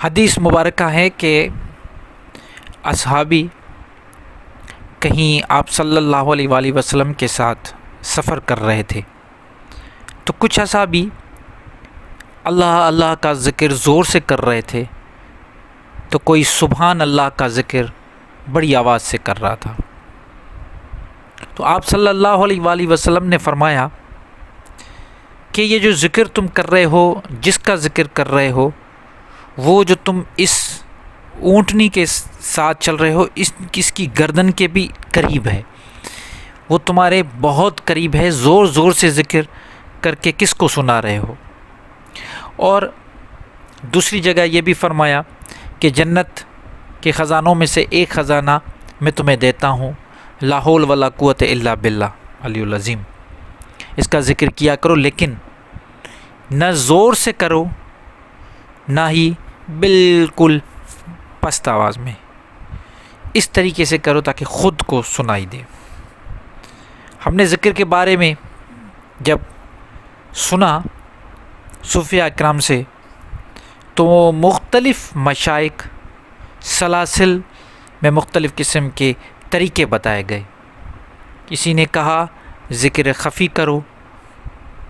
حدیث مبارکہ ہے کہ اصحابی کہیں آپ صلی اللہ علیہ وآلہ وسلم کے ساتھ سفر کر رہے تھے تو کچھ اصحابی اللہ اللہ کا ذکر زور سے کر رہے تھے تو کوئی سبحان اللہ کا ذکر بڑی آواز سے کر رہا تھا۔ تو آپ صلی اللہ علیہ وآلہ وسلم نے فرمایا کہ یہ جو ذکر تم کر رہے ہو، جس کا ذکر کر رہے ہو، وہ جو تم اس اونٹنی کے ساتھ چل رہے ہو، اس کی گردن کے بھی قریب ہے، وہ تمہارے بہت قریب ہے، زور زور سے ذکر کر کے کس کو سنا رہے ہو۔ اور دوسری جگہ یہ بھی فرمایا کہ جنت کے خزانوں میں سے ایک خزانہ میں تمہیں دیتا ہوں، لا حول ولا قوت الا باللہ علی العظیم، اس کا ذکر کیا کرو، لیکن نہ زور سے کرو نہ ہی بالکل پست آواز میں، اس طریقے سے کرو تاکہ خود کو سنائی دے۔ ہم نے ذکر کے بارے میں جب سنا صوفیاء اکرام سے تو مختلف مشائخ سلاسل میں مختلف قسم کے طریقے بتائے گئے۔ کسی نے کہا ذکر خفی کرو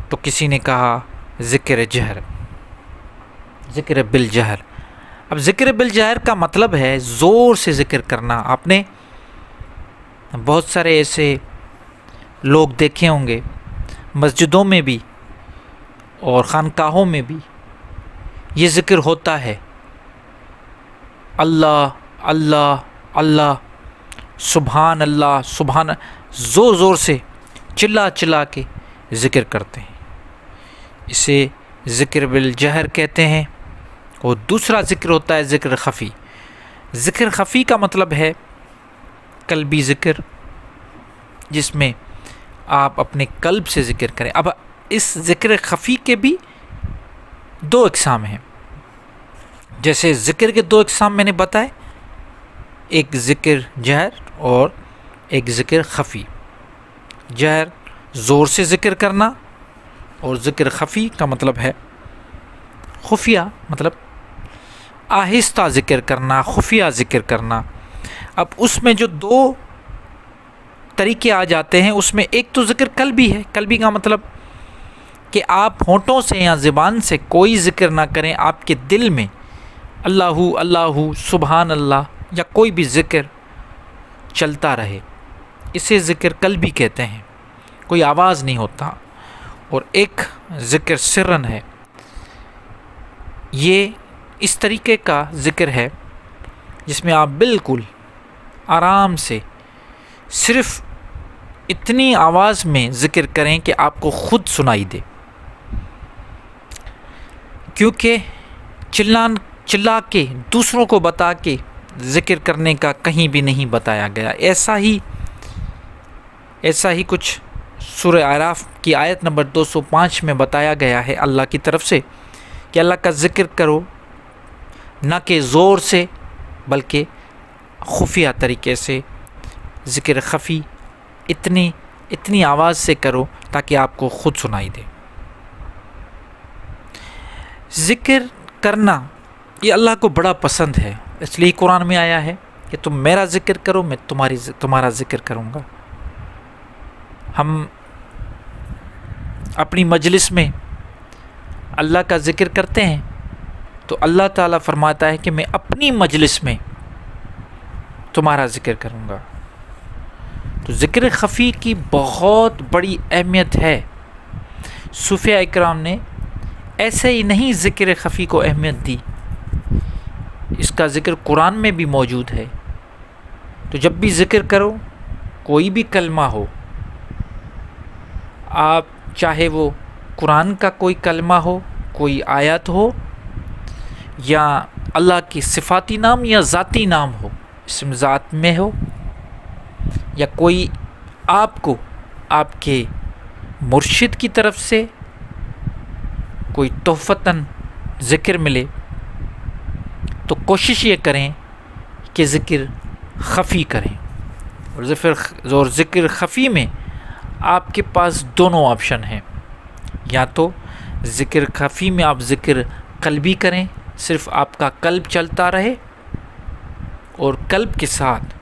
تو کسی نے کہا ذکر جہر، ذکر بالجہر۔ اب ذکر بالجہر کا مطلب ہے زور سے ذکر کرنا۔ آپ نے بہت سارے ایسے لوگ دیکھے ہوں گے مسجدوں میں بھی اور خانقاہوں میں بھی یہ ذکر ہوتا ہے، اللہ اللہ اللہ، سبحان اللہ سبحان، زور زور سے چلا چلا کے ذکر کرتے ہیں، اسے ذکر بالجہر کہتے ہیں۔ اور دوسرا ذکر ہوتا ہے ذکر خفی۔ ذکر خفی کا مطلب ہے قلبی ذکر، جس میں آپ اپنے قلب سے ذکر کریں۔ اب اس ذکر خفی کے بھی دو اقسام ہیں، جیسے ذکر کے دو اقسام میں نے بتائے، ایک ذکر جہر اور ایک ذکر خفی۔ جہر زور سے ذکر کرنا اور ذکر خفی کا مطلب ہے خفیہ، مطلب آہستہ ذکر کرنا، خفیہ ذکر کرنا۔ اب اس میں جو دو طریقے آ جاتے ہیں، اس میں ایک تو ذکر قلبی ہے۔ قلبی کا مطلب کہ آپ ہونٹوں سے یا زبان سے کوئی ذکر نہ کریں، آپ کے دل میں اللہ اللہ سبحان اللہ یا کوئی بھی ذکر چلتا رہے، اسے ذکر قلبی کہتے ہیں، کوئی آواز نہیں ہوتا۔ اور ایک ذکر سرن ہے، یہ اس طریقے کا ذکر ہے جس میں آپ بالکل آرام سے صرف اتنی آواز میں ذکر کریں کہ آپ کو خود سنائی دے، کیونکہ چلا کے دوسروں کو بتا کے ذکر کرنے کا کہیں بھی نہیں بتایا گیا۔ ایسا ہی کچھ سورہ اعراف کی آیت نمبر 205 میں بتایا گیا ہے اللہ کی طرف سے کہ اللہ کا ذکر کرو نہ کہ زور سے بلکہ خفیہ طریقے سے، ذکر خفی اتنی آواز سے کرو تاکہ آپ کو خود سنائی دے۔ ذکر کرنا یہ اللہ کو بڑا پسند ہے، اس لیے قرآن میں آیا ہے کہ تم میرا ذکر کرو، میں تمہارا ذکر کروں گا۔ ہم اپنی مجلس میں اللہ کا ذکر کرتے ہیں تو اللہ تعالیٰ فرماتا ہے کہ میں اپنی مجلس میں تمہارا ذکر کروں گا۔ تو ذکر خفی کی بہت بڑی اہمیت ہے۔ صوفیاء اکرام نے ایسے ہی نہیں ذکر خفی کو اہمیت دی، اس کا ذکر قرآن میں بھی موجود ہے۔ تو جب بھی ذکر کرو، کوئی بھی کلمہ ہو، آپ چاہے وہ قرآن کا کوئی کلمہ ہو، کوئی آیت ہو، یا اللہ کی صفاتی نام یا ذاتی نام ہو، اسم ذات میں ہو، یا کوئی آپ کو آپ کے مرشد کی طرف سے کوئی تحفتاً ذکر ملے، تو کوشش یہ کریں کہ ذکر خفی کریں۔ اور ذکر خفی میں آپ کے پاس دونوں آپشن ہیں، یا تو ذکر خفی میں آپ ذکر قلبی کریں، صرف آپ کا قلب چلتا رہے، اور قلب کے ساتھ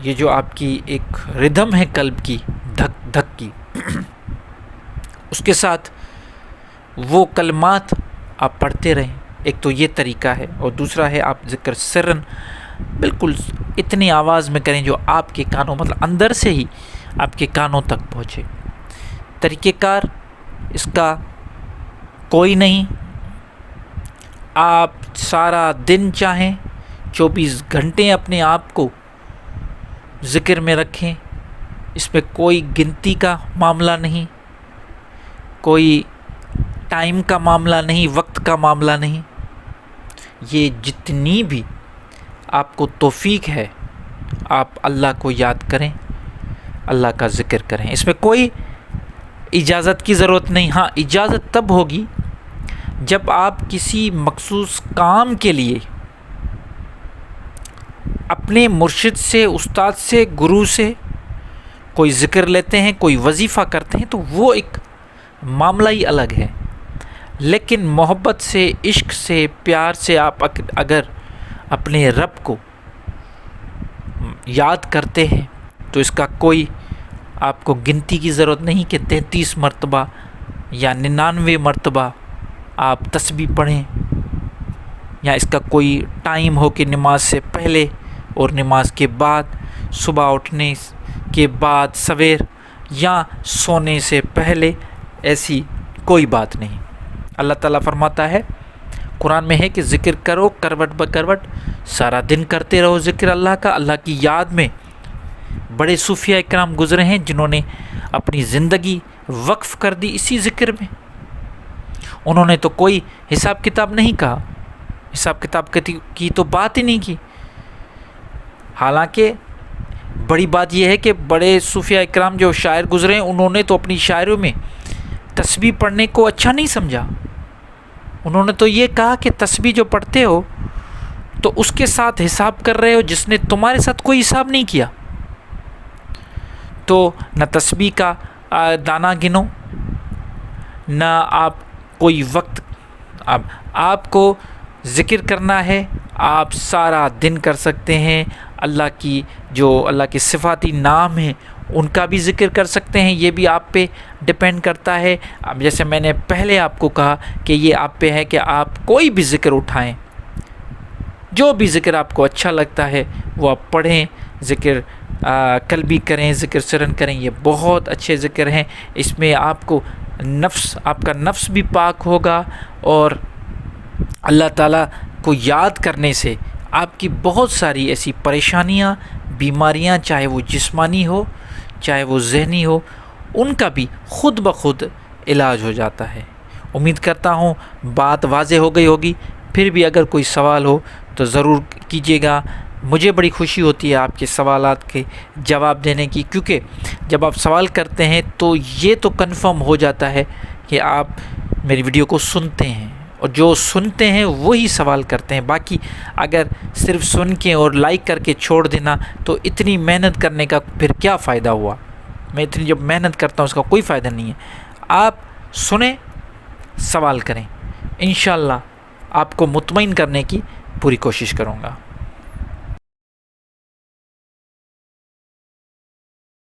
یہ جو آپ کی ایک ردھم ہے قلب کی دھک دھک کی، اس کے ساتھ وہ کلمات آپ پڑھتے رہیں. ایک تو یہ طریقہ ہے، اور دوسرا ہے آپ ذکر سرن بالکل اتنی آواز میں کریں جو آپ کے کانوں، مطلب اندر سے ہی آپ کے کانوں تک پہنچے. طریقہ کار اس کا کوئی نہیں. آپ سارا دن چاہیں 24 گھنٹے اپنے آپ کو ذکر میں رکھیں. اس میں کوئی گنتی کا معاملہ نہیں، کوئی ٹائم کا معاملہ نہیں، وقت کا معاملہ نہیں. یہ جتنی بھی آپ کو توفیق ہے آپ اللہ کو یاد کریں، اللہ کا ذکر کریں. اس میں کوئی اجازت کی ضرورت نہیں. ہاں، اجازت تب ہوگی جب آپ کسی مخصوص کام کے لیے اپنے مرشد سے، استاد سے، گرو سے کوئی ذکر لیتے ہیں، کوئی وظیفہ کرتے ہیں، تو وہ ایک معاملہ ہی الگ ہے. لیکن محبت سے، عشق سے، پیار سے آپ اگر اپنے رب کو یاد کرتے ہیں تو اس کا کوئی آپ کو گنتی کی ضرورت نہیں کہ 33 مرتبہ یا 99 مرتبہ آپ تسبیح پڑھیں، یا اس کا کوئی ٹائم ہو کہ نماز سے پہلے اور نماز کے بعد، صبح اٹھنے کے بعد، سویر یا سونے سے پہلے. ایسی کوئی بات نہیں. اللہ تعالیٰ فرماتا ہے قرآن میں ہے کہ ذکر کرو کروٹ بکروٹ، سارا دن کرتے رہو ذکر اللہ کا. اللہ کی یاد میں بڑے صوفیہ اکرام گزرے ہیں جنہوں نے اپنی زندگی وقف کر دی اسی ذکر میں. انہوں نے تو کوئی حساب کتاب نہیں کہا، حساب کتاب کی تو بات ہی نہیں کی. حالانکہ بڑی بات یہ ہے کہ بڑے صوفیہ اکرام جو شاعر گزرے ہیں انہوں نے تو اپنی شاعریوں میں تسبیح پڑھنے کو اچھا نہیں سمجھا. انہوں نے تو یہ کہا کہ تسبیح جو پڑھتے ہو تو اس کے ساتھ حساب کر رہے ہو جس نے تمہارے ساتھ کوئی حساب نہیں کیا. تو نہ تسبیح کا دانہ گنو، نہ آپ کوئی وقت. اب آپ کو ذکر کرنا ہے، آپ سارا دن کر سکتے ہیں. اللہ کی جو اللہ کے صفاتی نام ہیں ان کا بھی ذکر کر سکتے ہیں. یہ بھی آپ پہ ڈپینڈ کرتا ہے. اب جیسے میں نے پہلے آپ کو کہا کہ یہ آپ پہ ہے کہ آپ کوئی بھی ذکر اٹھائیں، جو بھی ذکر آپ کو اچھا لگتا ہے وہ آپ پڑھیں. ذکر قلبی کریں، ذکر سرن کریں، یہ بہت اچھے ذکر ہیں. اس میں آپ کو آپ کا نفس بھی پاک ہوگا، اور اللہ تعالیٰ کو یاد کرنے سے آپ کی بہت ساری ایسی پریشانیاں، بیماریاں، چاہے وہ جسمانی ہو چاہے وہ ذہنی ہو، ان کا بھی خود بخود علاج ہو جاتا ہے. امید کرتا ہوں بات واضح ہو گئی ہوگی. پھر بھی اگر کوئی سوال ہو تو ضرور کیجیے گا. مجھے بڑی خوشی ہوتی ہے آپ کے سوالات کے جواب دینے کی، کیونکہ جب آپ سوال کرتے ہیں تو یہ تو کنفرم ہو جاتا ہے کہ آپ میری ویڈیو کو سنتے ہیں، اور جو سنتے ہیں وہی سوال کرتے ہیں. باقی اگر صرف سن کے اور لائک کر کے چھوڑ دینا تو اتنی محنت کرنے کا پھر کیا فائدہ ہوا. میں اتنی جب محنت کرتا ہوں اس کا کوئی فائدہ نہیں ہے. آپ سنیں، سوال کریں، انشاءاللہ آپ کو مطمئن کرنے کی پوری کوشش کروں گا.